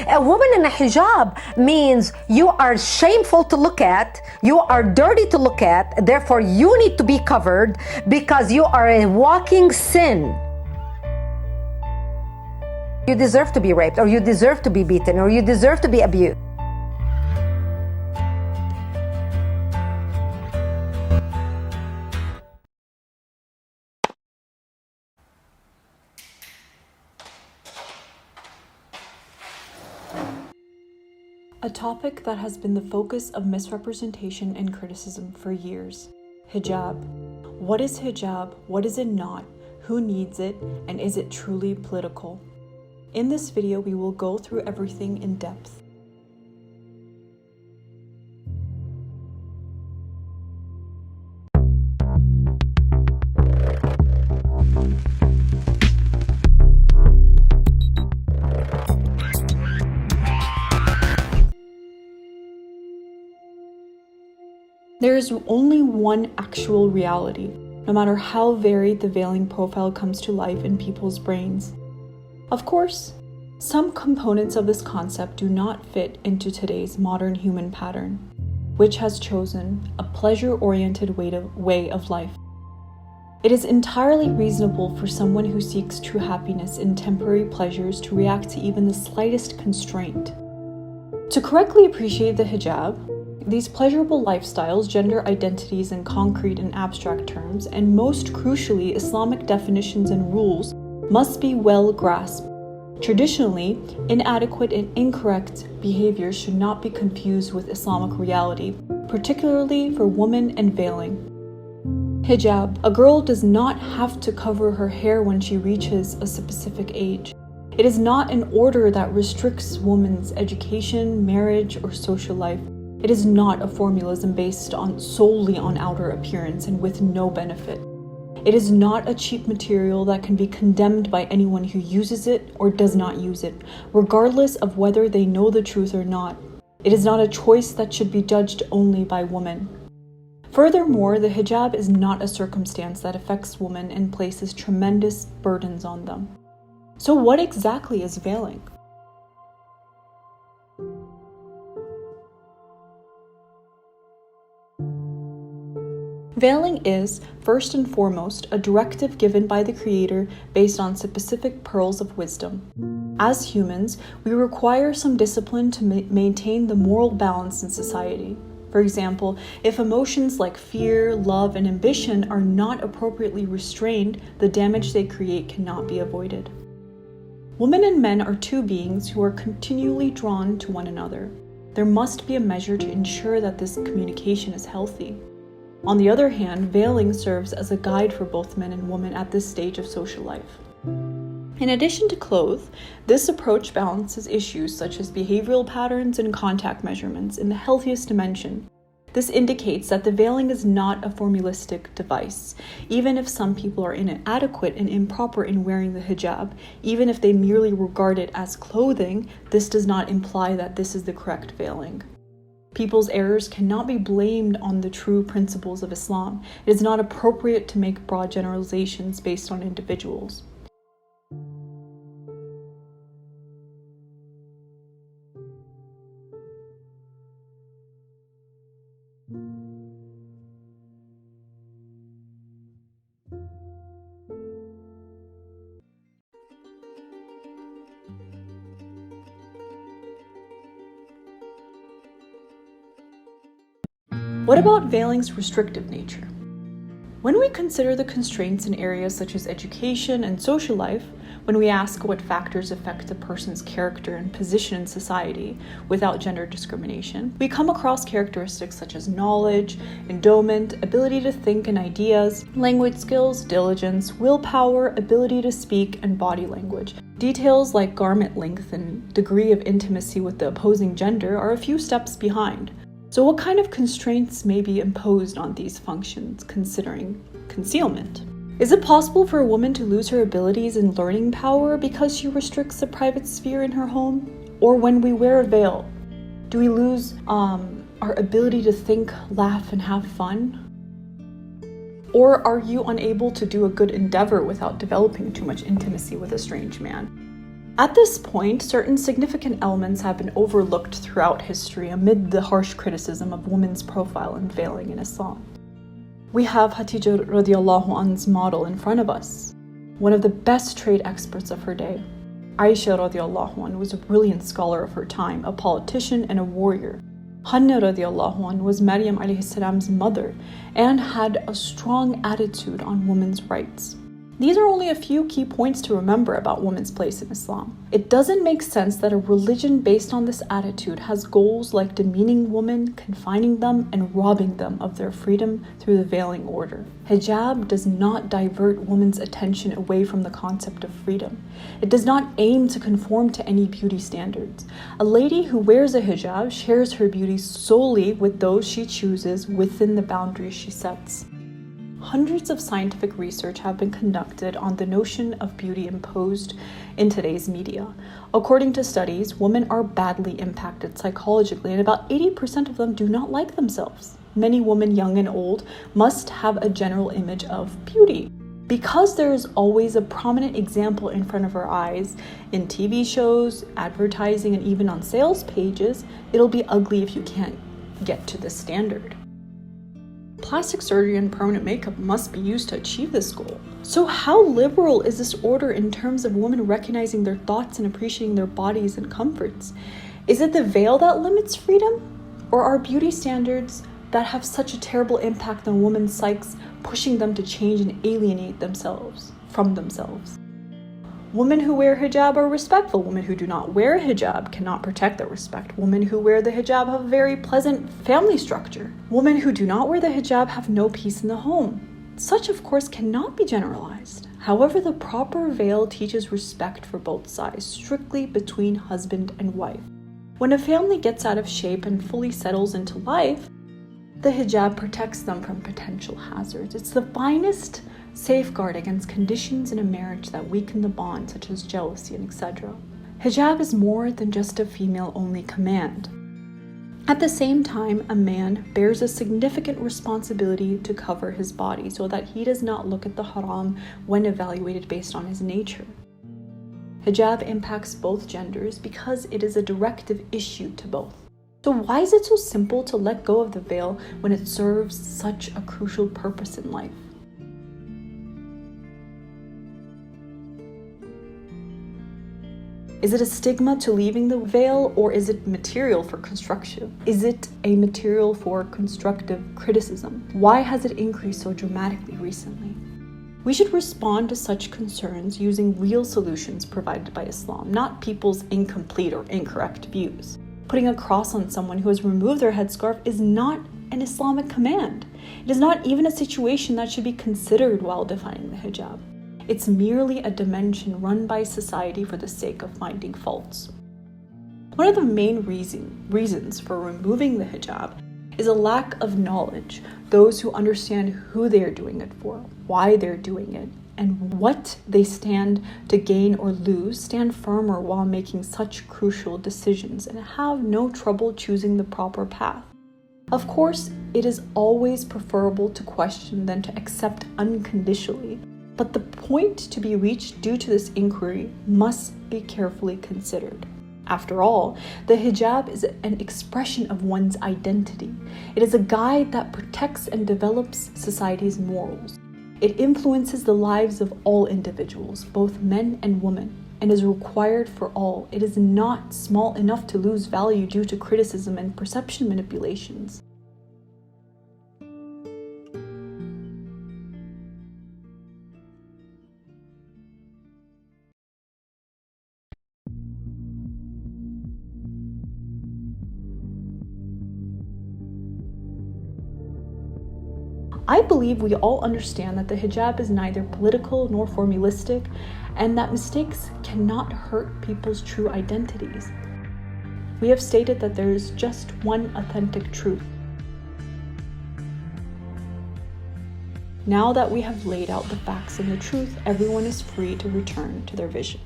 A woman in a hijab means you are shameful to look at, you are dirty to look at, therefore you need to be covered because you are a walking sin. You deserve to be raped, or you deserve to be beaten, or you deserve to be abused. A topic that has been the focus of misrepresentation and criticism for years. Hijab. What is hijab? What is it not? Who needs it? And is it truly political? In this video, we will go through everything in depth. There is only one actual reality, no matter how varied the veiling profile comes to life in people's brains. Of course, some components of this concept do not fit into today's modern human pattern, which has chosen a pleasure-oriented way of life. It is entirely reasonable for someone who seeks true happiness in temporary pleasures to react to even the slightest constraint. To correctly appreciate the hijab, these pleasurable lifestyles, gender identities in concrete and abstract terms, and most crucially, Islamic definitions and rules must be well grasped. Traditionally, inadequate and incorrect behaviors should not be confused with Islamic reality, particularly for women and veiling. Hijab. A girl does not have to cover her hair when she reaches a specific age. It is not an order that restricts women's education, marriage, or social life. It is not a formalism based solely on outer appearance and with no benefit. It is not a cheap material that can be condemned by anyone who uses it or does not use it, regardless of whether they know the truth or not. It is not a choice that should be judged only by women. Furthermore, the hijab is not a circumstance that affects women and places tremendous burdens on them. So what exactly is veiling? Veiling is, first and foremost, a directive given by the Creator based on specific pearls of wisdom. As humans, we require some discipline to maintain the moral balance in society. For example, if emotions like fear, love, and ambition are not appropriately restrained, the damage they create cannot be avoided. Women and men are two beings who are continually drawn to one another. There must be a measure to ensure that this communication is healthy. On the other hand, veiling serves as a guide for both men and women at this stage of social life. In addition to clothes, this approach balances issues such as behavioral patterns and contact measurements in the healthiest dimension. This indicates that the veiling is not a formalistic device. Even if some people are inadequate and improper in wearing the hijab, even if they merely regard it as clothing, this does not imply that this is the correct veiling. People's errors cannot be blamed on the true principles of Islam. It is not appropriate to make broad generalizations based on individuals. What about veiling's restrictive nature? When we consider the constraints in areas such as education and social life, when we ask what factors affect a person's character and position in society without gender discrimination, we come across characteristics such as knowledge, endowment, ability to think and ideas, language skills, diligence, willpower, ability to speak, and body language. Details like garment length and degree of intimacy with the opposing gender are a few steps behind. So what kind of constraints may be imposed on these functions, considering concealment? Is it possible for a woman to lose her abilities and learning power because she restricts a private sphere in her home? Or when we wear a veil, do we lose our ability to think, laugh, and have fun? Or are you unable to do a good endeavor without developing too much intimacy with a strange man? At this point, certain significant elements have been overlooked throughout history amid the harsh criticism of women's profile and veiling in Islam. We have Hijab radiallahu anha's model in front of us, one of the best trade experts of her day. Aisha radiallahu anha was a brilliant scholar of her time, a politician and a warrior. Hanna radiallahu anha was Maryam alayhi salam's mother and had a strong attitude on women's rights. These are only a few key points to remember about women's place in Islam. It doesn't make sense that a religion based on this attitude has goals like demeaning women, confining them, and robbing them of their freedom through the veiling order. Hijab does not divert women's attention away from the concept of freedom. It does not aim to conform to any beauty standards. A lady who wears a hijab shares her beauty solely with those she chooses within the boundaries she sets. Hundreds of scientific research have been conducted on the notion of beauty imposed in today's media. According to studies, women are badly impacted psychologically, and about 80% of them do not like themselves. Many women, young and old, must have a general image of beauty. Because there is always a prominent example in front of our eyes in TV shows, advertising, and even on sales pages, it'll be ugly if you can't get to this standard. Plastic surgery and permanent makeup must be used to achieve this goal. So how liberal is this order in terms of women recognizing their thoughts and appreciating their bodies and comforts? Is it the veil that limits freedom? Or are beauty standards that have such a terrible impact on women's psyches pushing them to change and alienate themselves from themselves? Women who wear hijab are respectful. Women who do not wear hijab cannot protect their respect. Women who wear the hijab have a very pleasant family structure. Women who do not wear the hijab have no peace in the home. Such, of course, cannot be generalized. However, the proper veil teaches respect for both sides, strictly between husband and wife. When a family gets out of shape and fully settles into life, the hijab protects them from potential hazards. It's the finest safeguard against conditions in a marriage that weaken the bond, such as jealousy and etc. Hijab is more than just a female-only command. At the same time, a man bears a significant responsibility to cover his body so that he does not look at the haram when evaluated based on his nature. Hijab impacts both genders because it is a directive issue to both. So why is it so simple to let go of the veil when it serves such a crucial purpose in life? Is it a stigma to leaving the veil, or is it material for construction? Is it a material for constructive criticism? Why has it increased so dramatically recently? We should respond to such concerns using real solutions provided by Islam, not people's incomplete or incorrect views. Putting a cross on someone who has removed their headscarf is not an Islamic command. It is not even a situation that should be considered while defining the hijab. It's merely a dimension run by society for the sake of finding faults. One of the main reasons for removing the hijab is a lack of knowledge. Those who understand who they are doing it for, why they're doing it, and what they stand to gain or lose stand firmer while making such crucial decisions and have no trouble choosing the proper path. Of course, it is always preferable to question than to accept unconditionally, but the point to be reached due to this inquiry must be carefully considered. After all, the hijab is an expression of one's identity. It is a guide that protects and develops society's morals. It influences the lives of all individuals, both men and women, and is required for all. It is not small enough to lose value due to criticism and perception manipulations. I believe we all understand that the hijab is neither political nor formalistic, and that mistakes cannot hurt people's true identities. We have stated that there is just one authentic truth. Now that we have laid out the facts and the truth, everyone is free to return to their vision.